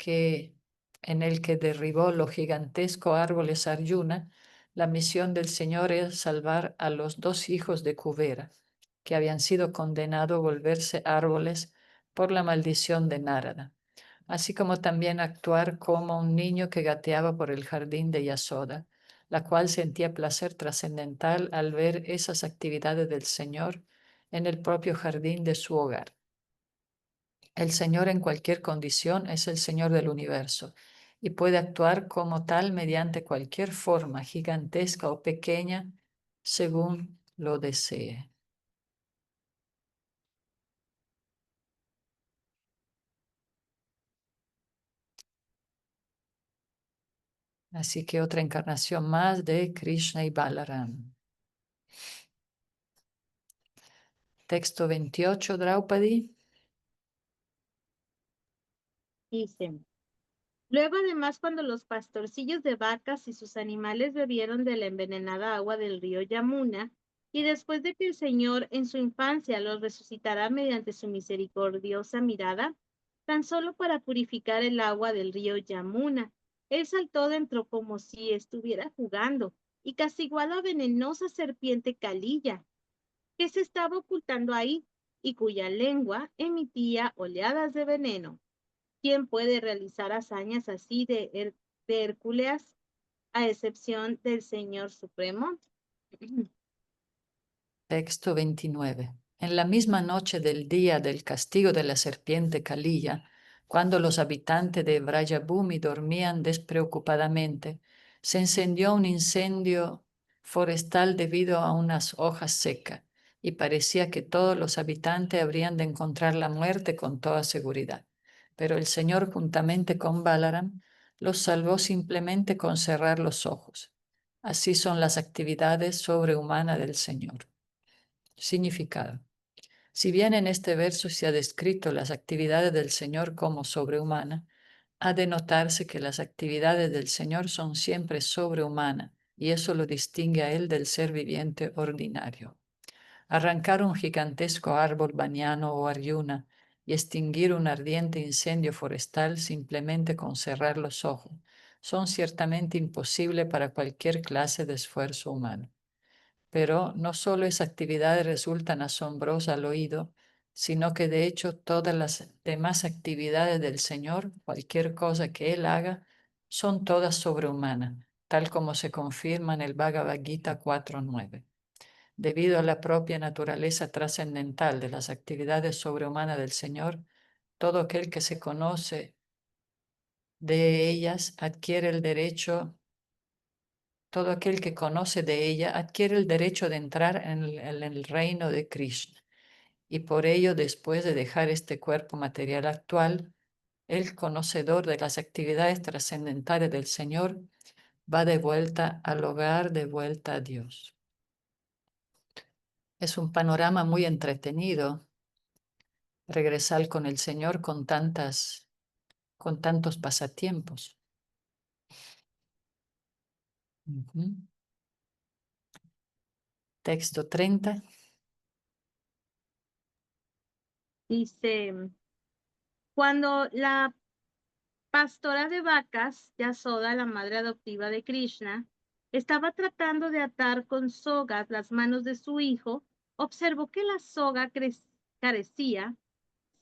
el que derribó los gigantescos árboles Arjuna, la misión del Señor era salvar a los 2 hijos de Kuvera, que habían sido condenados a volverse árboles por la maldición de Narada, así como también actuar como un niño que gateaba por el jardín de Yasoda, la cual sentía placer trascendental al ver esas actividades del Señor en el propio jardín de su hogar. El Señor en cualquier condición es el Señor del universo y puede actuar como tal mediante cualquier forma, gigantesca o pequeña, según lo desee. Así que otra encarnación más de Krishna y Balaram. Texto 28, Draupadi. Dice, luego además cuando los pastorcillos de vacas y sus animales bebieron de la envenenada agua del río Yamuna, y después de que el Señor en su infancia los resucitará mediante su misericordiosa mirada, tan solo para purificar el agua del río Yamuna, Él saltó dentro como si estuviera jugando y castigó a la venenosa serpiente Calilla, que se estaba ocultando ahí y cuya lengua emitía oleadas de veneno. ¿Quién puede realizar hazañas así de Hércules, a excepción del Señor Supremo? Texto 29. En la misma noche del día del castigo de la serpiente Calilla, cuando los habitantes de Vrayabhumi dormían despreocupadamente, se encendió un incendio forestal debido a unas hojas secas, y parecía que todos los habitantes habrían de encontrar la muerte con toda seguridad. Pero el Señor, juntamente con Balaram, los salvó simplemente con cerrar los ojos. Así son las actividades sobrehumanas del Señor. Significado. Si bien en este verso se ha descrito las actividades del Señor como sobrehumanas, ha de notarse que las actividades del Señor son siempre sobrehumanas, y eso lo distingue a Él del ser viviente ordinario. Arrancar un gigantesco árbol baniano o aryuna y extinguir un ardiente incendio forestal simplemente con cerrar los ojos son ciertamente imposibles para cualquier clase de esfuerzo humano. Pero no solo esas actividades resultan asombrosas al oído, sino que de hecho todas las demás actividades del Señor, cualquier cosa que Él haga, son todas sobrehumanas, tal como se confirma en el Bhagavad Gita 4.9. Debido a la propia naturaleza trascendental de las actividades sobrehumanas del Señor, todo aquel que se conoce de ellas adquiere el derecho todo aquel que conoce de ella adquiere el derecho de entrar en el reino de Krishna. Y por ello, después de dejar este cuerpo material actual, el conocedor de las actividades trascendentales del Señor va de vuelta al hogar, de vuelta a Dios. Es un panorama muy entretenido regresar con el Señor con tantos pasatiempos. Ujú. Texto 30. Dice, cuando la pastora de vacas, Yasoda, la madre adoptiva de Krishna, estaba tratando de atar con sogas las manos de su hijo, observó que la soga carecía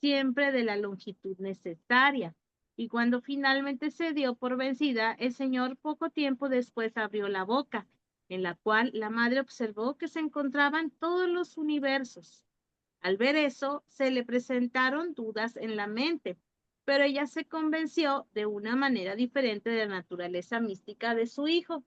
siempre de la longitud necesaria. Y cuando finalmente se dio por vencida, el Señor poco tiempo después abrió la boca, en la cual la madre observó que se encontraban todos los universos. Al ver eso, se le presentaron dudas en la mente, pero ella se convenció de una manera diferente de la naturaleza mística de su hijo.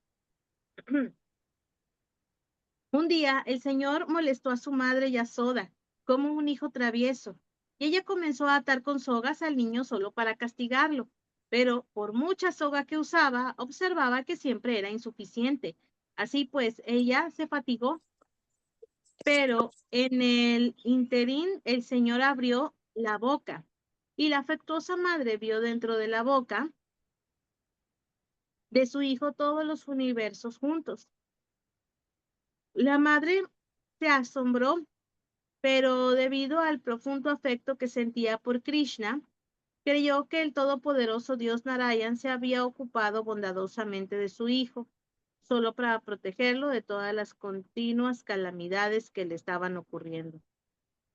Un día, el Señor molestó a su madre Yasoda como un hijo travieso, y ella comenzó a atar con sogas al niño solo para castigarlo, pero por mucha soga que usaba, observaba que siempre era insuficiente. Así pues, ella se fatigó, pero en el interín el Señor abrió la boca y la afectuosa madre vio dentro de la boca de su hijo todos los universos juntos. La madre se asombró, pero debido al profundo afecto que sentía por Krishna, creyó que el todopoderoso Dios Narayan se había ocupado bondadosamente de su hijo, solo para protegerlo de todas las continuas calamidades que le estaban ocurriendo.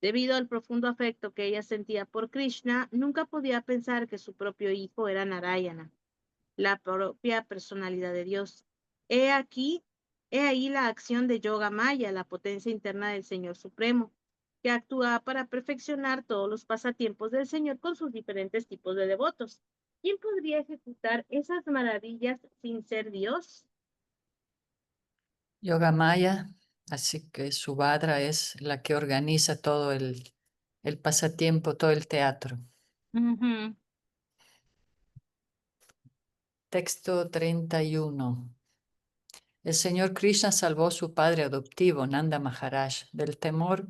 Debido al profundo afecto que ella sentía por Krishna, nunca podía pensar que su propio hijo era Narayana, la propia personalidad de Dios. He aquí, he ahí la acción de Yoga Maya, la potencia interna del Señor Supremo, que actúa para perfeccionar todos los pasatiempos del Señor con sus diferentes tipos de devotos. ¿Quién podría ejecutar esas maravillas sin ser Dios? Yoga Maya, así que Subhadra es la que organiza todo el pasatiempo, todo el teatro. Ujú. Texto 31. El Señor Krishna salvó a su padre adoptivo, Nanda Maharaj, del temor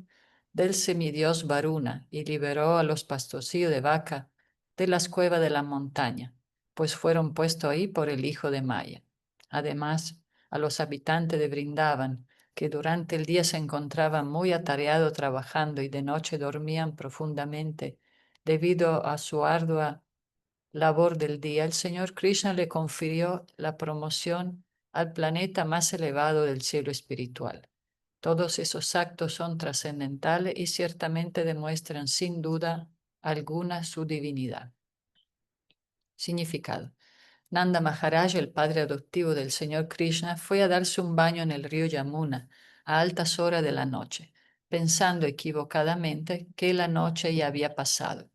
del semidios Varuna y liberó a los pastorcillos de vaca de las cuevas de la montaña, pues fueron puestos ahí por el hijo de Maya. Además, a los habitantes de Brindavan, que durante el día se encontraban muy atareados trabajando y de noche dormían profundamente debido a su ardua labor del día, el Señor Krishna le confirió la promoción al planeta más elevado del cielo espiritual. Todos esos actos son trascendentales y ciertamente demuestran sin duda alguna su divinidad. Significado. Nanda Maharaj, el padre adoptivo del Señor Krishna, fue a darse un baño en el río Yamuna a altas horas de la noche, pensando equivocadamente que la noche ya había pasado.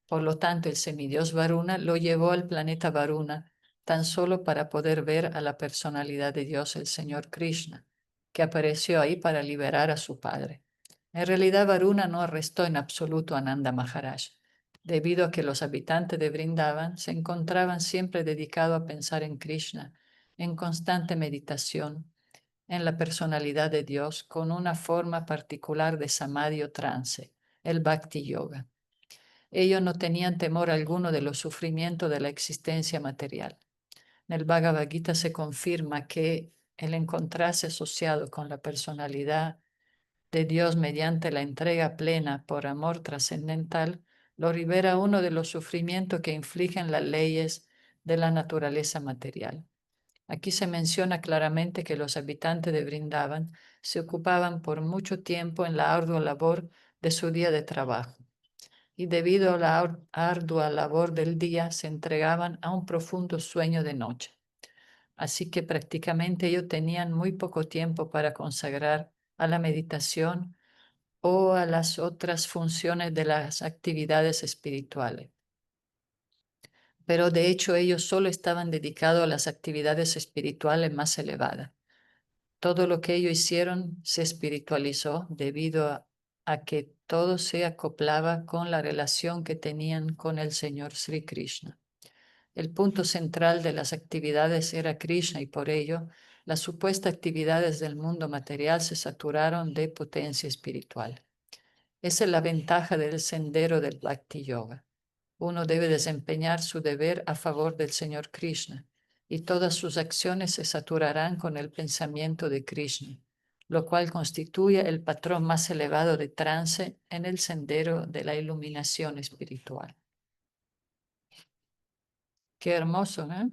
Por lo tanto, el semidios Varuna lo llevó al planeta Varuna tan solo para poder ver a la personalidad de Dios, el Señor Krishna, que apareció ahí para liberar a su padre. En realidad, Varuna no arrestó en absoluto a Nanda Maharaj, debido a que los habitantes de Vrindavan se encontraban siempre dedicados a pensar en Krishna, en constante meditación, en la personalidad de Dios, con una forma particular de samadhi o trance, el Bhakti Yoga. Ellos no tenían temor alguno de los sufrimientos de la existencia material. En el Bhagavad Gita se confirma que el encontrarse asociado con la personalidad de Dios mediante la entrega plena por amor trascendental, lo libera uno de los sufrimientos que infligen las leyes de la naturaleza material. Aquí se menciona claramente que los habitantes de Vrindavan se ocupaban por mucho tiempo en la ardua labor de su día de trabajo y debido a la ardua labor del día se entregaban a un profundo sueño de noche. Así que prácticamente ellos tenían muy poco tiempo para consagrar a la meditación o a las otras funciones de las actividades espirituales. Pero de hecho ellos solo estaban dedicados a las actividades espirituales más elevadas. Todo lo que ellos hicieron se espiritualizó debido a que todo se acoplaba con la relación que tenían con el Señor Sri Krishna. El punto central de las actividades era Krishna y por ello las supuestas actividades del mundo material se saturaron de potencia espiritual. Esa es la ventaja del sendero del Bhakti Yoga. Uno debe desempeñar su deber a favor del Señor Krishna y todas sus acciones se saturarán con el pensamiento de Krishna, lo cual constituye el patrón más elevado de trance en el sendero de la iluminación espiritual. Qué hermoso, ¿eh?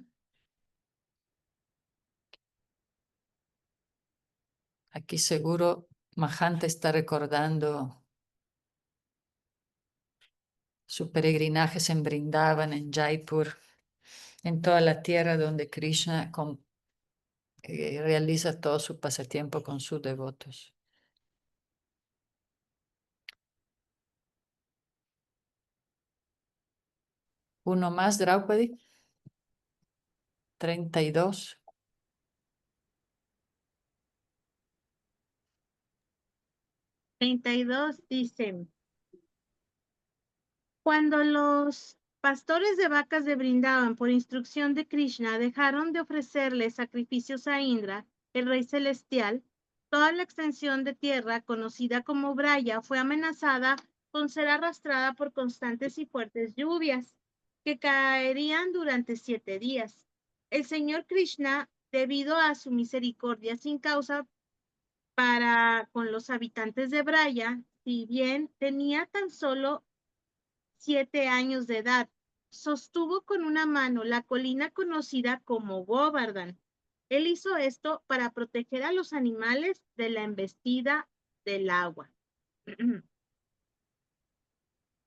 Aquí seguro Mahanta está recordando sus peregrinajes en Vrindavan, en Jaipur, en toda la tierra donde Krishna realiza todo su pasatiempo con sus devotos. Uno más, Draupadi. 32. 32 dice, cuando los pastores de vacas de Brindavan, por instrucción de Krishna, dejaron de ofrecerle sacrificios a Indra, el rey celestial, toda la extensión de tierra conocida como Braya fue amenazada con ser arrastrada por constantes y fuertes lluvias que caerían durante 7 días. El Señor Krishna, debido a su misericordia sin causa para con los habitantes de Braya, si bien tenía tan solo 7 años de edad, sostuvo con una mano la colina conocida como Govardhan. Él hizo esto para proteger a los animales de la embestida del agua.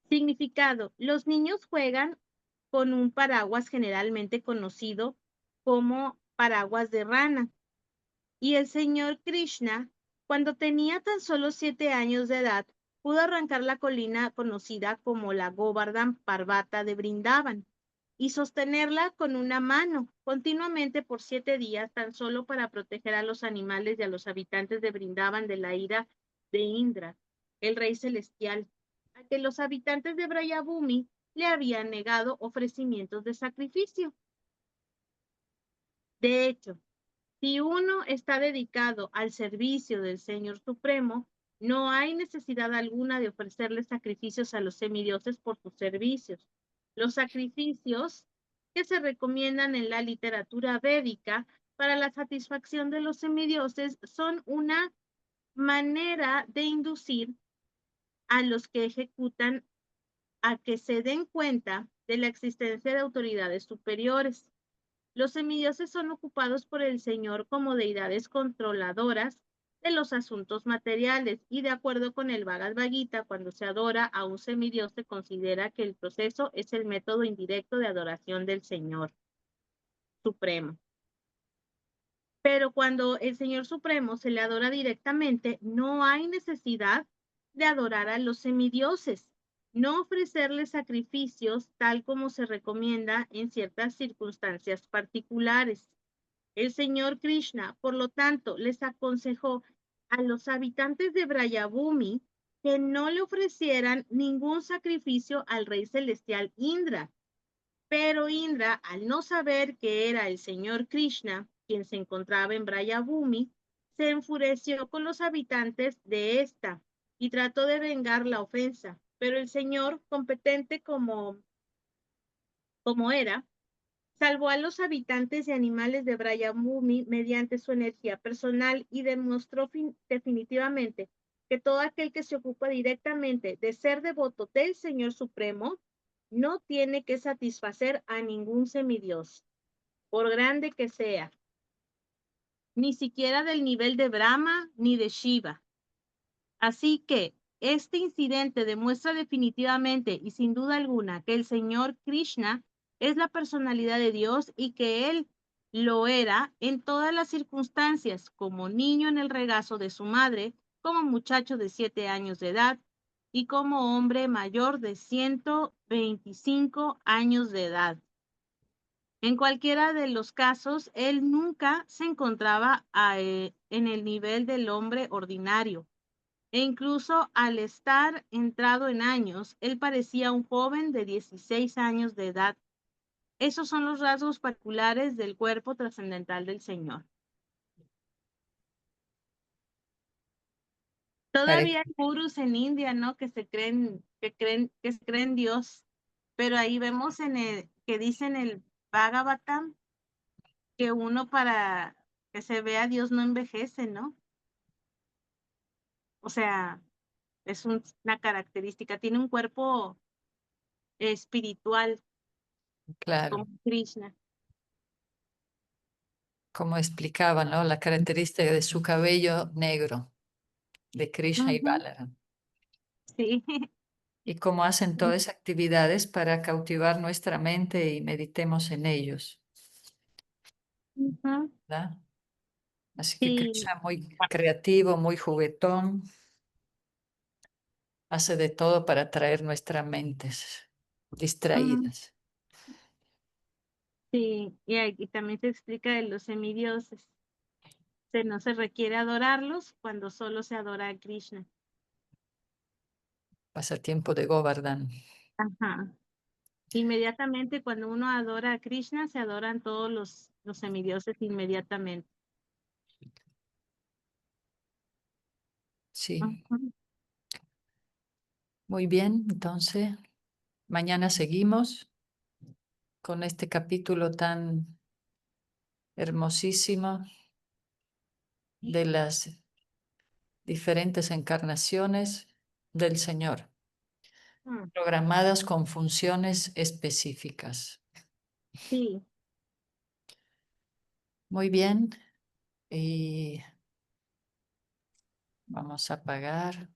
Significado: los niños juegan con un paraguas generalmente conocido como paraguas de rana. Y el Señor Krishna, cuando tenía tan solo 7 años de edad, pudo arrancar la colina conocida como la Govardhan Parvata de Brindavan y sostenerla con una mano continuamente por 7 días, tan solo para proteger a los animales y a los habitantes de Brindavan de la ira de Indra, el rey celestial, a que los habitantes de Brayabhumi le habían negado ofrecimientos de sacrificio. De hecho, si uno está dedicado al servicio del Señor Supremo, no hay necesidad alguna de ofrecerle sacrificios a los semidioses por sus servicios. Los sacrificios que se recomiendan en la literatura védica para la satisfacción de los semidioses son una manera de inducir a los que ejecutan a que se den cuenta de la existencia de autoridades superiores. Los semidioses son ocupados por el Señor como deidades controladoras de los asuntos materiales y de acuerdo con el Bhagavad Gita, cuando se adora a un semidios se considera que el proceso es el método indirecto de adoración del Señor Supremo. Pero cuando el Señor Supremo se le adora directamente, no hay necesidad de adorar a los semidioses, no ofrecerles sacrificios tal como se recomienda en ciertas circunstancias particulares. El Señor Krishna, por lo tanto, les aconsejó a los habitantes de Brayabhumi que no le ofrecieran ningún sacrificio al rey celestial Indra. Pero Indra, al no saber que era el Señor Krishna quien se encontraba en Brayabhumi, se enfureció con los habitantes de esta y trató de vengar la ofensa. Pero el Señor, competente como era, salvó a los habitantes y animales de Brayabhumi mediante su energía personal y demostró definitivamente que todo aquel que se ocupa directamente de ser devoto del Señor Supremo no tiene que satisfacer a ningún semidios, por grande que sea, ni siquiera del nivel de Brahma ni de Shiva. Así que este incidente demuestra definitivamente y sin duda alguna que el Señor Krishna es la personalidad de Dios y que Él lo era en todas las circunstancias, como niño en el regazo de su madre, como muchacho de 7 años de edad y como hombre mayor de 125 años de edad. En cualquiera de los casos, Él nunca se encontraba en el nivel del hombre ordinario. E incluso al estar entrado en años, él parecía un joven de 16 años de edad. Esos son los rasgos particulares del cuerpo trascendental del Señor. Pare- Todavía hay gurús en India, ¿no? Que se creen Dios, pero ahí vemos que dice en el Bhagavatam que uno para que se vea a Dios no envejece, ¿no? O sea, es una característica, tiene un cuerpo espiritual Claro, como Krishna. como explicaba, ¿no? La característica de su cabello negro, de Krishna y Ujú, Balaram. sí. Y cómo hacen todas esas actividades para cautivar nuestra mente y meditemos en ellos, Ujú, ¿verdad? Así que sí. Krishna muy creativo, muy juguetón, hace de todo para atraer nuestras mentes Mm, distraídas. sí, y aquí también se explica de los semidioses. No se requiere adorarlos cuando solo se adora a Krishna. Pasatiempo de Govardhan. Ajá. Inmediatamente cuando uno adora a Krishna, se adoran todos los semidioses inmediatamente. Sí, Ujú. muy bien. Entonces, mañana seguimos con este capítulo tan hermosísimo de las diferentes encarnaciones del Señor, Mm, programadas con funciones específicas. sí. Muy bien, y vamos a apagar.